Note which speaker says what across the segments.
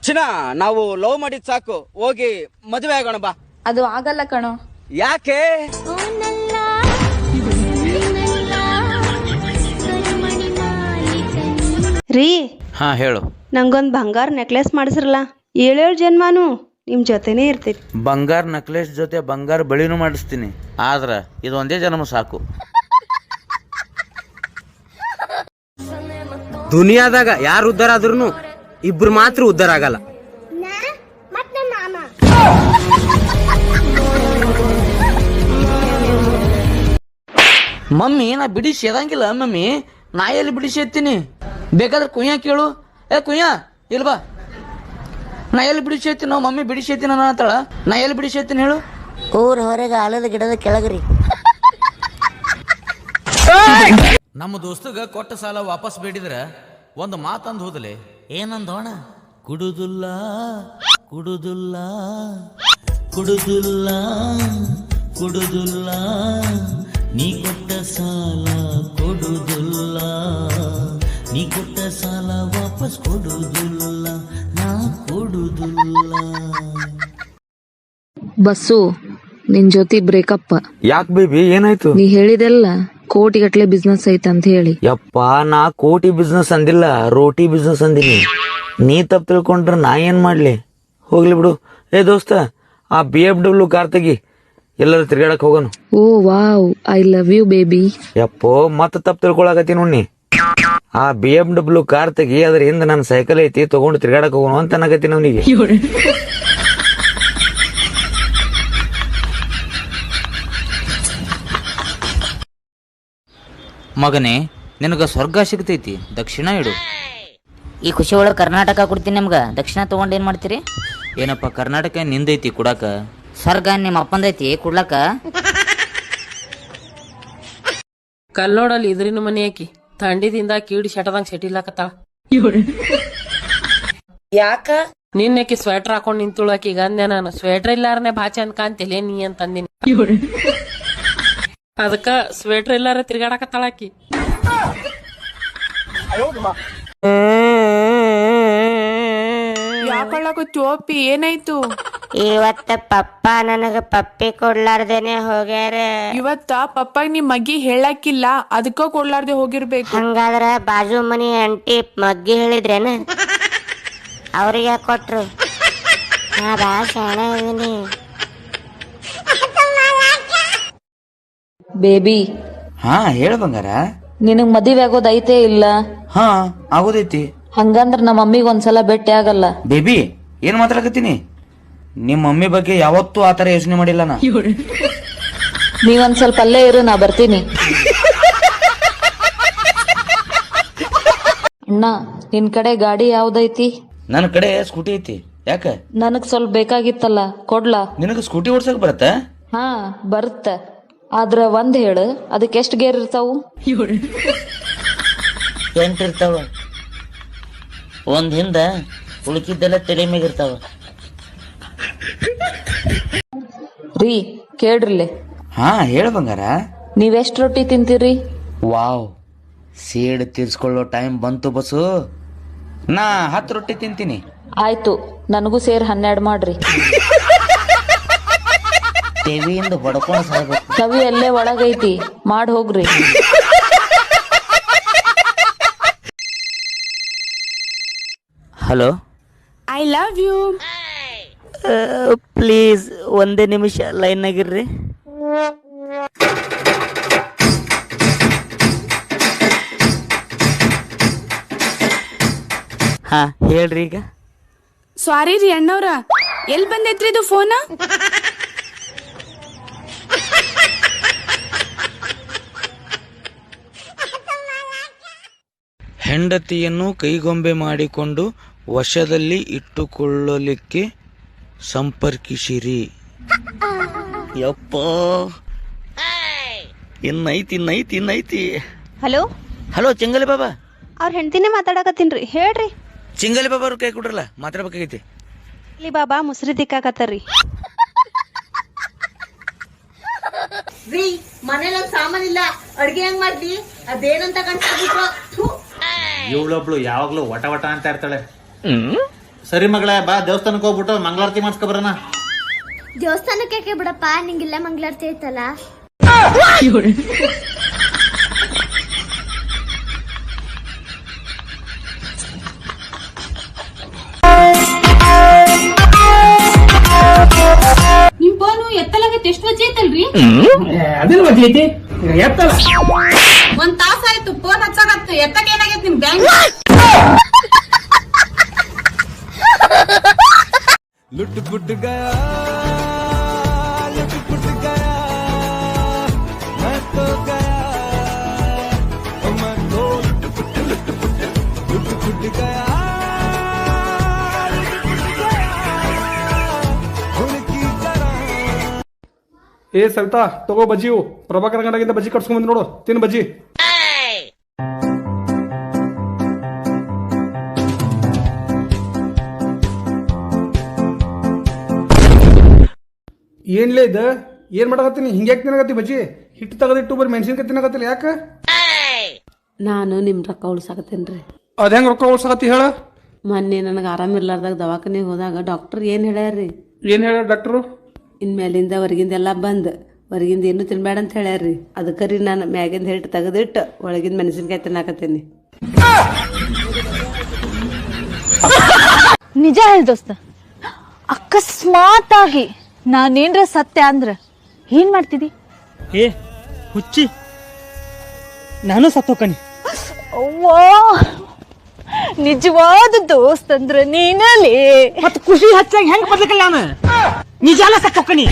Speaker 1: ಚಿನ್ನ, ನಾವು ಲವ್ ಮಾಡಿದ್ ಸಾಕು, ಹೋಗಿ ಮದುವೆ ಆಗೋಣ ಬಾ.
Speaker 2: ಅದು ಆಗಲ್ಲ ಕಣೋ.
Speaker 1: ಯಾಕೆ?
Speaker 3: ರೀ,
Speaker 4: ಹಾ ಹೇಳು.
Speaker 3: ನಂಗೊಂದ್ ಬಂಗಾರ ನೆಕ್ಲೆಸ್ ಮಾಡಿಸ್ರಲ್ಲ, 7 ಜನ್ಮಾನು ನಿಮ್ ಜೊತೆನೇ ಇರ್ತೀರಿ.
Speaker 4: ಬಂಗಾರ ನೆಕ್ಲೆಸ್ ಜೊತೆ ಬಂಗಾರ ಬಳಿನೂ ಮಾಡಿಸ್ತೀನಿ, ಆದ್ರ ಇದೊಂದೇ ಜನ್ಮ ಸಾಕು.
Speaker 1: ದುನಿಯಾದಾಗ ಯಾರು ಉದ್ಧಾರ ಆದ್ರೂ ಇಬ್ರು ಮಾತ್ರ ಉದ್ಧಾರ ಆಗಲ್ಲ.
Speaker 5: ಮಮ್ಮಿ, ನಾ ಬಿಡಿಸಿ ಎದಂಗಿಲ್ಲ ಮಮ್ಮಿ. ನಾ ಎಲ್ಲಿ ಬಿಡಿಸಿ ಎತ್ತೀನಿ? ಬೇಕಾದ್ರೆ ಕುಯ್ಯ ಕೇಳು. ಕುಯ್ಯ ಇಲ್ವಾ? ನಾ ಎಲ್ಲಿ ಬಿಡಿಸಿ ಎತ್ತೀನಿ? ನಾವು ಮಮ್ಮಿ ಬಿಡಿಸಿ ಎತ್ತೀನಿ ಅಂತಾಳ. ನಾ ಎಲ್ಲಿ ಬಿಡಿಸಿ ಎತ್ತೀನಿ ಹೇಳು?
Speaker 6: ಊರ್ ಹೊರಗೆ ಆಲದ ಗಿಡದ ಕೆಳಗ್ರಿ.
Speaker 4: ನಮ್ಮ ದೋಸ್ತಗ ಕೊಟ್ಟ ಸಾಲ ವಾಪಸ್ ಬೇಡಿದ್ರ ಒಂದು ಮಾತಂದು ಹೋದಲೆ. ಏನಂದೋಣ? ಕುಡುದಿಲ್ಲ ಕುಡುದಿಲ್ಲ ಕುಡುದಿಲ್ಲ ಕುಡುದಿಲ್ಲ, ನೀ ಕೊಟ್ಟ ಸಾಲ ಕೊಡುದಿಲ್ಲ, ನೀ ಕೊಟ್ಟ ಸಾಲ ವಾಪಸ್ ಕೊಡುದಿಲ್ಲ, ನಾ ಕೊಡುದಿಲ್ಲ.
Speaker 2: ಬಸ್ಸು, ನಿನ್ ಜೊತೆ ಬ್ರೇಕಪ್.
Speaker 1: ಯಾಕೆ ಬೇಬಿ, ಏನಾಯ್ತು?
Speaker 2: ನೀ ಹೇಳಿದೆಲ್ಲ ಕೋಟಿಗಟ್ಲೆ ಬಿಸ್ನೆಸ್ ಐತೆ ಅಂತ ಹೇಳಿ.
Speaker 1: ಯಪ್ಪ, ನಾ ಕೋಟಿ ಬಿಸ್ನೆಸ್ ಅಂದಿಲ್ಲ, ರೋಟಿ ಬಿಸ್ನೆಸ್ ಅಂದಿನಿ. ನೀ ತಪ್ಪು ತಿಳ್ಕೊಂಡ್ರೆ ನಾ ಏನ್ ಮಾಡ್ಲಿ? ಹೋಗ್ಲಿ ಬಿಡು. ಏ ದೋಸ್ತ, ಆ BMW ಕಾರ್ ತೆಗಿ, ಎಲ್ಲರೂ ತಿರ್ಗಾಡಕ್ ಹೋಗೋಣ.
Speaker 2: Oh wow, I love you baby.
Speaker 1: ಯಪ್ಪೋ, ಮತ್ತೆ ತಪ್ಪು ತಿಳ್ಕೊಳಕತ್ತಿ ನೋಡಿ. ಆ BMW ಕಾರ್ ತೆಗಿ, ಅದ್ರ ಹಿಂದ ನನ್ನ ಸೈಕಲ್ ಐತಿ, ತಗೊಂಡು ತಿರ್ಗಾಡಕ್ ಹೋಗೋಣ ಅಂತ ಅನ್ನಕತ್ತೀನಿ ಅವನಿಗೆ.
Speaker 4: ಮಗನೇ, ನಿನಗ ಸ್ವರ್ಗ ಸಿಗ್ತೈತಿ, ದಕ್ಷಿಣ ಇಡು.
Speaker 6: ಈ ಖುಷಿ ಒಳಗೆ ಕರ್ನಾಟಕ ಕೊಡ್ತೀನಿ ನಿಮ್ಗೆ, ದಕ್ಷಿಣ ತಗೊಂಡು ಏನ್ ಮಾಡ್ತೀರಿ?
Speaker 4: ಏನಪ್ಪ, ಕರ್ನಾಟಕ ನಿಂದೈತಿ ಕುಡಾಕ?
Speaker 6: ಸ್ವರ್ಗ ನಿಮ್ಮ ಅಪ್ಪಂದೈತಿ ಕುಡ್ಲಕ್ಕ.
Speaker 7: ಕಲ್ಲೋಡಲ್ಲಿ ಇದ್ರಿನ ಮನೆ ಹಾಕಿ ಥಂಡಿದಿಂದ ಕೀಡಿ ಶಟದಂಗ್ ಶೆಟಿಲಾಕತ್ತಾಳ.
Speaker 6: ಯಾಕ?
Speaker 7: ನಿನ್ನಕಿ ಸ್ವೆಟರ್ ಹಾಕೊಂಡ್ ನಿಂತುಳಕಿ. ಈಗ ಅಂದೆ ನಾನು, ಸ್ವೆಟರ್ ಇಲ್ಲಾರನೆ ಬಾ ಚಂದ ಕಾಂತಿಲ್ಲ ನೀ ಅಂತ ಅಂದಿನಿ. ಅದಕ್ಕ ಸ್ವೆಟರ್ ಇಲ್ಲಾರ ತಿರ್ಗಾಡಕತ್ತಾಳಕಿ.
Speaker 2: ಯಾಕೊಳ್ಳಾಕತ್ತಿ? ಏನಾಯ್ತು?
Speaker 8: ಇವತ್ತ ಪಪ್ಪ ನನಗ ಪಪ್ಪಿ ಕೊಡ್ಲಾರ್ದೇನೆ ಹೋಗ್ಯಾರ.
Speaker 2: ಇವತ್ತ ಪಪ್ಪಾಗ ನಿಮ್ ಮಗ್ಗಿ ಹೇಳಕ್ಕಿಲ್ಲ, ಅದಕ್ಕ ಕೊಡ್ಲಾರ್ದೆ ಹೋಗಿರ್ಬೇಕು.
Speaker 8: ಹಂಗಾದ್ರ ಬಾಜು ಮನಿ ಆಂಟಿ ಮಗ್ಗಿ ಹೇಳಿದ್ರೇನ? ಅವ್ರಿಗೆ ಕೊಟ್ರು. ನಾ ಬಾ ಶಾಣ ಇದೀನಿ.
Speaker 2: ಬೇಬಿ,
Speaker 4: ಹಾ ಹೇಳ ಬಂಗಾರ.
Speaker 2: ನಿನಗ್ ಮದುವೆ ಆಗೋದೈತೆ ಇಲ್ಲ?
Speaker 4: ಹಾ ಆಗೋದೈತಿ.
Speaker 2: ಹಂಗಂದ್ರ ನಮ್ಮ ಮಮ್ಮಿಗ್ ಒಂದ್ಸಲ ಭೇಟಿ ಆಗಲ್ಲ?
Speaker 4: ಬೇಬಿ, ಏನ್ ಮಾತಾಡಕತ್ತೀನಿ? ನಿಮ್ಮ ಮಮ್ಮಿ ಬಗ್ಗೆ ಯಾವತ್ತೂ ಆತರ ಯೋಚನೆ ಮಾಡಿಲ್ಲ ನಾ.
Speaker 2: ನೀವೊಂದ್ ಸ್ವಲ್ಪ ಅಲ್ಲೇ ಇರು, ನಾ ಬರ್ತೀನಿ. ಅಣ್ಣ, ನಿನ್ ಕಡೆ ಗಾಡಿ ಯಾವ್ದೈತಿ?
Speaker 4: ನನ್ನ ಕಡೆ ಸ್ಕೂಟಿ ಐತಿ. ಯಾಕ?
Speaker 2: ನನಗ್ ಸ್ವಲ್ಪ ಬೇಕಾಗಿತ್ತಲ್ಲ, ಕೊಡ್ಲಾ?
Speaker 4: ನಿನಗ ಸ್ಕೂಟಿ ಓಡ್ಸಕ್ ಬರತ್ತ?
Speaker 2: ಹಾ ಬರುತ್ತ, ಆದ್ರ ಒಂದ್ ಹೇಳು, ಅದಕ್ಕೆ ಎಷ್ಟ್ ಗೇರ್ ಇರ್ತಾವು?
Speaker 6: 8 ಇರ್ತಾವ. ಒಂದ್ ಹಿಂದ, ಉಳ್ಕಿದ್ದೆಲ್ಲ ತಲೆ ಮೇಗಿರ್ತಾವ.
Speaker 2: ರೀ ಕೇಳ್ರಿಲೆ.
Speaker 4: ಹಾ ಹೇಳ ಬಂಗಾರ.
Speaker 2: ನೀವೆಷ್ಟ್ ರೊಟ್ಟಿ ತಿಂತೀರಿ?
Speaker 4: ವಾವ್, ಸೇಡ್ ತೀರ್ಸ್ಕೊಳ್ಳೋ ಟೈಮ್ ಬಂತು ಬಸ್ಸು. ನಾ 10 ರೊಟ್ಟಿ ತಿಂತೀನಿ.
Speaker 2: ಆಯ್ತು, ನನಗೂ ಸೇರ್ 12 ಮಾಡ್ರಿ.
Speaker 6: ಟಿವಿಯಿಂದ ಹೊಡ್ಕೊಂಡು ಸಾಯ್ಬೇಕು.
Speaker 2: ಕವಿ ಅಲ್ಲೇ ಒಳಗೈತಿ, ಮಾಡ್ ಹೋಗ್ರಿ.
Speaker 4: Hello,
Speaker 2: I love you.
Speaker 6: Please ಒಂದೇ ನಿಮಿಷ ಲೈನ್ ಆಗಿರ್ರಿ. ಹಾ ಹೇಳ್ರಿ. ಈಗ
Speaker 2: ಸಾರಿ ರೀ ಅಣ್ಣವ್ರ, ಎಲ್ ಬಂದೈತ್ರಿ ಇದು ಫೋನ್?
Speaker 4: ಹೆಂಡತಿಯನ್ನು ಕೈಗೊಂಬೆ ಮಾಡಿಕೊಂಡು ವಶದಲ್ಲಿ ಇಟ್ಟುಕೊಳ್ಳಲಿಕ್ಕೆ ಸಂಪರ್ಕಿಸಿರಿ. ಯಪ್ಪ, ಇನ್ನೈತಿ.
Speaker 3: ಹಲೋ
Speaker 4: ಹಲೋ, ಚಿಂಗಲಿ ಬಾಬಾ.
Speaker 3: ಅವ್ರ ಹೆಂಡತಿನೇ ಮಾತಾಡಕತ್ತೀನ್ರಿ, ಹೇಳ್ರಿ.
Speaker 4: ಚಿಂಗಲಿ ಬಾಬಾ ಅವ್ರ ಕೈ ಕೊಡ್ರಲ್ಲ, ಮಾತಾಡ್ಬೇಕಾಗೈತಿ.
Speaker 3: ಇಲ್ಲಿ ಬಾಬಾ ಮುಸ್ರಿ ತಿಕ್ಕಾಕತ್ತಾರ್ರಿ.
Speaker 9: ಮನೇಲಿ ಒಂದ್ ಸಾಮಾನಿಲ್ಲ, ಅಡ್ಗೆ ಹೆಂಗ್ ಮಾಡ್ತಿ? ಅದೇನಂತ ಕಾಣಿಸ್ಬಿಟ್ರು.
Speaker 10: ಇವಳೊಬ್ಳು ಯಾವಾಗ್ಲೂ ವಟ ವಟ ಅಂತ ಇರ್ತಾಳೆ. ಸರಿ ಮಗಳೇ ಬಾ ದೇವಸ್ಥಾನಕ್ಕೆ ಹೋಗ್ಬಿಟ್ಟು ಮಂಗಳಾರತಿ ಮಾಡಿಸ್ಕೊ ಬರೋಣ.
Speaker 8: ದೇವಸ್ಥಾನಕ್ಕೆ ಯಾಕೆ ಬಿಡಪ್ಪ, ನಿಂಗಿಲ್ಲ ಮಂಗಳಾರತಿ ಐತಲ್ಲ.
Speaker 9: ನಿಮ್ ಫೋನು ಎತ್ತಲಾಗೈತಿ, ಎಷ್ಟು ವಜ್ಜೆ ಐತಲ್ರಿ?
Speaker 5: ಅದಿಲ್ಲ ಬಜ್ಜೈತಿ ಎತ್ತಲ್ಲ.
Speaker 9: ಒಂದ್ ತಾಸ ಆಯ್ತು ಫೋನ್ ಹಚ್ಚಾಕತ್ತು, ಎತ್ತಕ್ಕೆ ಏನಾಗೈತಿ ನಿಮ್ ಬ್ಯಾಂಕ್?
Speaker 11: ಏ ಸವಿತಾ ತಗೋ ಬಜ್ಜಿವು, ಪ್ರಭಾಕರ ಗಂಡಗಿಂದ ಬಜ್ಜಿ ಕಟ್ಸ್ಕೊಂಡ್ ನೋಡು, ತಿನ್ ಬಜ್ಜಿ. ಏನ್ಲೇ ಇದ, ಏನ್ ಮಾಡಕತ್ತೀನಿ? ಹಿಂಗ್ಯಾಕ್ ತಿನ್ನಕತ್ತಿ ಬಜ್ಜಿ? ಹಿಟ್ಟು ತಗದಿಟ್ಟು ಬರೀ ಮೆಣಸಿನ್ಕಾಯಿ ತಿನ್ನಕತ್ತಿಲ್ಲ, ಯಾಕ?
Speaker 9: ನಾನು ನಿಮ್ ರೊಕ್ಕ ಉಳ್ಸಾಕತ್ತೇನ್ರಿ.
Speaker 11: ಅದ ಹೆಂಗ್ ರೊಕ್ಕ ಉಳ್ಸಕತ್ತಿ ಹೇಳ?
Speaker 9: ಮೊನ್ನೆ ನನಗೆ ಆರಾಮಿರ್ಲಾರ್ದಾಗ ದವಾಖಾನೆಗೆ ಹೋದಾಗ ಡಾಕ್ಟರ್ ಏನ್ ಹೇಳ್ಯಾರ್ರಿ?
Speaker 11: ಏನ್ ಹೇಳ ಡಾಕ್ಟ್ರು?
Speaker 9: ಇನ್ಮೇಲಿಂದ ಹೊರಗಿಂದೆಲ್ಲ ಬಂದ್, ಹೊರಗಿಂದ ಏನು ತಿನ್ಬೇಡ ಅಂತ ಹೇಳ್ಯಾರ್ರಿ. ಅದಕ್ಕರಿ ನಾನು ಮ್ಯಾಗಿಂದ ಹಿಟ್ಟು ತೆಗೆದಿಟ್ಟು ಒಳಗಿಂದ ಮೆಣಸಿನ್ಕಾಯಿ ತಿನ್ನಾಕತ್ತೇನಿ.
Speaker 2: ನಿಜ ಹೇಳ ದೋಸ್ತ, ಅಕಸ್ಮಾತ್ ಆಗಿ ನಾನೇನ್ರ ಸತ್ಯ ಅಂದ್ರ ಏನ್ ಮಾಡ್ತಿದಿ?
Speaker 5: ಏ ಹುಚ್ಚಿ, ನಾನು ಸತ್ತೋಕನಿ.
Speaker 2: ಅವ್ವಾ, ನಿಜವಾದ ದೋಸ್ತ್ ಅಂದ್ರ ನೀನಲ್ಲಿ.
Speaker 5: ಮತ್ ಖುಷಿ ಹಚ್ಚಾಗಿ ಹೆಂಗ್ ಬದ್ಲಕಲ್ಲ ನಾನು? ನಿಜ ಅಲ್ಲ ಸತ್ತೋಕನಿ.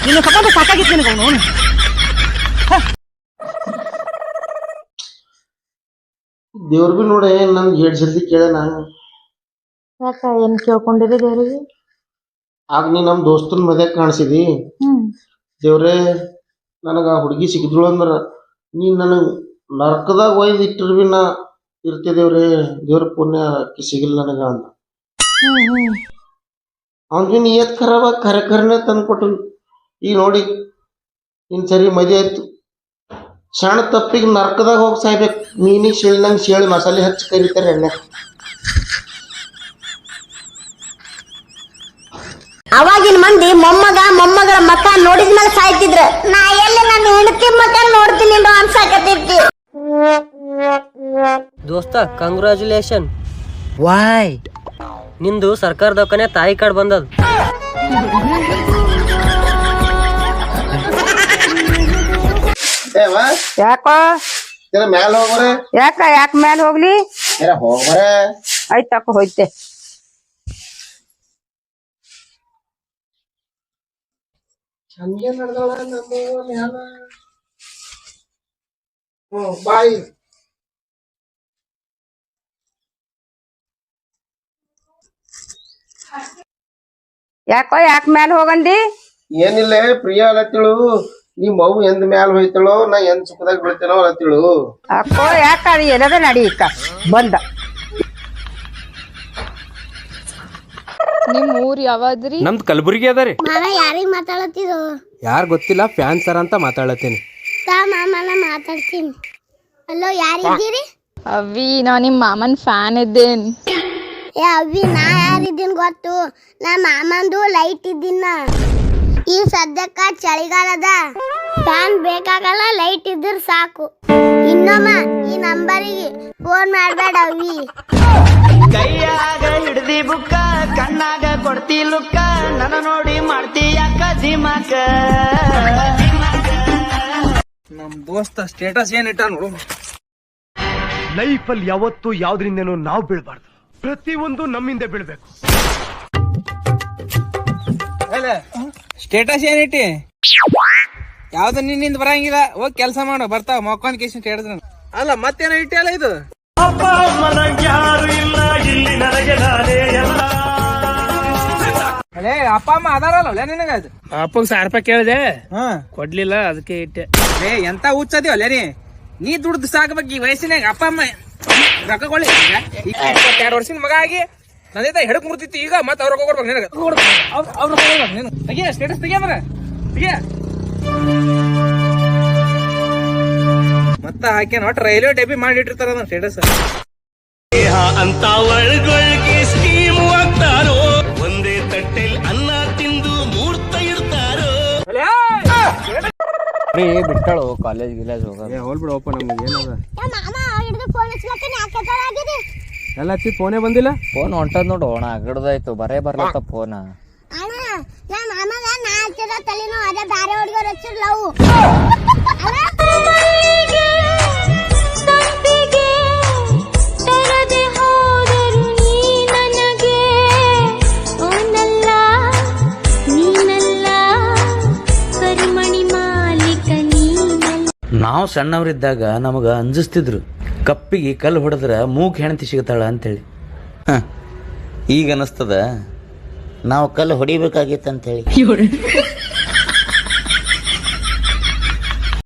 Speaker 5: ನಿನ್ನ ಸಂಬಂಧ ಸಾಕಾಗಿತ್ತು ನನಗೆ ಅವನು.
Speaker 10: ದೇವ್ರ ಬಿ ನೋಡ ನನ್ ಏಡ್ ಜಲ್ದಿ ಕೇಳ ನಾನು.
Speaker 2: ಯಾಕ ಏನ್ ಕೇಳ್ಕೊಂಡಿರಿ ದೇವ್ರಿಗೆ?
Speaker 10: ಆಗ ನೀ ನಮ್ ದೋಸ್ತನ್ ಮದ್ಯಾಗ ಕಾಣಿಸಿದಿ. ದೇವ್ರೇ, ನನಗ ಆ ಹುಡುಗಿ ಸಿಕ್ಕಿದ್ಳು ಅಂದ್ರ ನೀ ನನಗ್ ನರಕದಾಗ ಒಯ್ದು ಇಟ್ಟರು ಬಿ ನಾ ಇರ್ತೆ ದೇವ್ರೇ. ದೇವ್ರ ಪುಣ್ಯ ಅಕ್ಕಿ ಸಿಗಿಲ್ಲ ನನಗ ಅಂದ. ಅವ್ನ್ ಬಿ ನಿಯತ್ ಖರಾಬ ಖರೆ ತಂದು ಕೊಟ್ಟು. ಈಗ ನೋಡಿ ಇನ್ ಸರಿ ಮದಿ ಆಯ್ತು, ಸಣ್ಣ ತಪ್ಪಿಗೆ ನರಕದಾಗ ಹೋಗಿ ಸಾಯ್ಬೇಕು. ಮೀನಿಗೆ ಶೇಳಿನಂಗೆ ಶೇಳಿ ಮಸಾಲೆ ಹಚ್ಚಿ ಕರಿತಾರೆ ಎಣ್ಣೆ.
Speaker 8: ಅವಾಗಿನ ಮಂದಿ ಮೊಮ್ಮಗಳ ಮಕ್ಕ ನೋಡಿದ್ಮೇಲೆ ಸಾಯ್ತಿದ್ರ. ನಾ ಎಲ್ಲಿ ನನ್ನ ಹೆಂಡತಿ ಮಕ್ಕ ನೋಡ್ತೀನಿ ಅನ್ಸಾಕತ್ತೈತಿ.
Speaker 5: ದೋಸ್ತ ಕಂಗ್ರಾಚುಲೇಷನ್. ವಾಯ್, ನಿಂದು ಸರ್ಕಾರ ದವಾಖಾನೆ ತಾಯಿ ಕಾರ್ಡ್ ಬಂದದ.
Speaker 3: ಯಾಕೋ
Speaker 10: ಮ್ಯಾಲ ಹೋಗ್ರೆ.
Speaker 3: ಯಾಕ ಮ್ಯಾಲ ಹೋಗ್ಲಿ?
Speaker 10: ಹೋಗ್ರೆ
Speaker 3: ಆಯ್ತಕ್ಕ, ಹೋಯ್ತೆ.
Speaker 10: ಬಾಯ್.
Speaker 3: ಯಾಕೋ ಯಾಕ ಮ್ಯಾಲ ಹೋಗಂದಿ?
Speaker 10: ಏನಿಲ್ಲ, ಪ್ರಿಯ ಅಲತ್ತಿಳು. ನಿಮ್ ಮಗು ಎಂದ್ ಮ್ಯಾಲ ಹೋಯ್ತಳೋ, ನಾ ಎಂದ್ ಸುಖದಾಗ ಬೀಳ್ತೇನೋ ಅಲತ್ತಿಳು.
Speaker 3: ಅಕ್ಕೋ ಯಾಕ ಅದು ಏನದ ನಡಿ ಇಕ್ಕ ಬಂದ.
Speaker 2: ನಿಮ್ ಊರ್ ಯಾವಾದ್ರಿ?
Speaker 11: ನಮ್ದು ಕಲಬುರ್ಗಿ ಅದರಿ.
Speaker 8: ಮಾಮ ಯಾರಿಗ್ ಮಾತಾಡತ್ತಿದ್ರು?
Speaker 11: ಯಾರು ಗೊತ್ತಿಲ್ಲ, ಫ್ಯಾನ್ ಸರ್ ಅಂತ ಮಾತಾಡತ್ತೀನಿ.
Speaker 8: ಮಾಮನ ಮಾತಾಡ್ತೀನಿ. ಅಲ್ಲೋ, ಯಾರಿದ್ದೀರಿ?
Speaker 2: ಅವಿ, ನಾ ನಿಮ್ ಮಾಮನ್ ಫ್ಯಾನ್ ಇದ್ದೇನ್.
Speaker 8: ಏ ಅವಿ, ನಾ ಯಾರಿದ್ದೀನಿ ಗೊತ್ತು? ನಾ ಮಾಮಂದು ಲೈಟ್ ಇದ್ದೀನ. ಈ ಸದ್ಯಕ್ಕ ಚಳಿಗಾಲದ ಫ್ಯಾನ್ ಬೇಕಾಗಲ್ಲ, ಲೈಟ್ ಇದ್ರ ಸಾಕು. ಇನ್ನೊಮ್ಮ ಈ ನಂಬರಿಗೆ ಫೋನ್ ಮಾಡ್ಬೇಡ ಅವಿ.
Speaker 5: ಕೈಯಾಗ ಹಿಡ್ದಿ ಬುಕ್ಕ, ಕಣ್ಣಾಗ ಕೊಡ್ತಿ ಲುಕ್ಕ, ನನ್ನ ನೋಡಿ ಮಾಡ್ತಿ ಯಾಕ ದಿಮಾಕ.
Speaker 11: ನಮ್ ದೋಸ್ತ ಸ್ಟೇಟಸ್ ಏನ್ ಇಟ್ಟ ನೋಡು.
Speaker 12: ಲೈಫಲ್ಲಿ ಯಾವತ್ತು ಯಾವ್ದ್ರಿಂದನೂ ನಾವು ಬೀಳ್ಬಾರ್ದು, ಪ್ರತಿಯೊಂದು ನಮ್ಮಿಂದ ಬೀಳ್ಬೇಕು.
Speaker 5: ಸ್ಟೇಟಸ್ ಏನಿಟ್ಟಿ? ಯಾವ್ದು ನಿನ್ನಿಂದ ಬರಂಗಿಲ್ಲ, ಹೋಗಿ ಕೆಲಸ ಮಾಡು, ಬರ್ತಾವ ಮಕ್ಕೊಂದ್ ಕೇಸ್ ಹೇಳಿದ್ರ. ಅಲ್ಲ ಮತ್ತೇನೋ ಇಟ್ಟಿ ಅಲ್ಲ ಇದು.
Speaker 12: ಅಪ್ಪ ಅಮ್ಮ ನಂಗೆ ಯಾರು ಇಲ್ಲ, ಇಲ್ಲಿ ನನಗೆ ನಾನೇ ಎಲ್ಲ.
Speaker 5: ಅಲ್ಲೇ ಅಪ್ಪ ಅಮ್ಮ ಅದಾರಲ್ಲ ನಿನಗ?
Speaker 11: ಅಪ್ಪಗ್ 1000 ರೂಪಾಯಿ ಕೇಳಿದೆ, ಕೊಡ್ಲಿಲ್ಲ, ಅದಕ್ಕೆ ಇಟ್ಟೆ.
Speaker 5: ಎಂತ ಹುಚ್ಚದಿ ಅಲ್ಲೇ ನೀ ದುಡ್ದು ಸಾಕಬೇಕು ಈ ವಯಸ್ಸಿನಾಗ. ಅಪ್ಪ ಅಮ್ಮ ರೊಕ್ಕ ಕೊಳ್ಳಿ. 22 ವರ್ಷದ ಮಗ ಆಗಿ ನಂದ ಹೆಡಕ್ ಮುರ್ತಿತ್ತು, ಈಗ ಮತ್ತೆ ಅವ್ರ ಕೊಡ್ಬೇಕು ನಿನಗ. ಅವ್ರ ನೀನು ತೆಗಿಯ ಸ್ಟೇಟಸ್ ತೆಗಿಯಂದ್ರ ತೆಗಿಯ. ಮತ್ತ ಹಾಕೇನ ಒಟ್ಟು ರೈಲ್ವೆ ಡಬ್ಬಿ ಮಾಡಿಟ್ಟಿರ್ತಾರ ಸ್ಟೇಟಸ್
Speaker 12: ಅಂತ ಒಳಗೊಳಗೆ ಸ್ಕೀಮ್
Speaker 13: ಹುಡುಗಿ ಬಿಟ್ಟಳು ಕಾಲೇಜ್ ಗಿಲೇಜ್ ಹೋಗೋದು.
Speaker 5: ಹೋಲ್ಬಿಡಪ್ಪ ನಮ್ಗೆ ಏನದ
Speaker 8: ಮಾಮ ಹಿಡಿದು ಫೋನ್ ಹಚ್ಲತ್ತೀನಿ ಯಾಕೆ ತರ ಆಗಿದೆ
Speaker 5: ಎಲ್ಲ ಹಚ್ಚಿ ಫೋನೇ ಬಂದಿಲ್ಲ.
Speaker 13: ಫೋನ್ ಹೊಂಟದ್ ನೋಡು ಅಣ್ಣ ಅಗಡ್ದಾಯ್ತು ಬರೇ ಬರ್ಲತ್ತ ಫೋನ್.
Speaker 8: ಅಣ್ಣ ನಮ್ಮ ಮಾಮಗ ನಾ ಹಚ್ಚಿದ ತಲೆನೋ ಅದೇ ಬೇರೆ ಹುಡುಗರು ಹಚ್ಚಿರ್ಲವು.
Speaker 1: ನಾವು ಸಣ್ಣವರಿದ್ದಾಗ ನಮಗ ಅಂಜಿಸ್ತಿದ್ರು ಕಪ್ಪಿಗೆ ಕಲ್ಲು ಹೊಡೆದ್ರ ಮೂಗ್ ಹೆಣ್ತಿ ಸಿಗ್ತಾಳ ಅಂತೇಳಿ. ಈಗ ಅನಿಸ್ತದ ನಾವು ಕಲ್ಲು ಹೊಡಿಬೇಕಾಗಿತ್ತಂತೇಳಿ.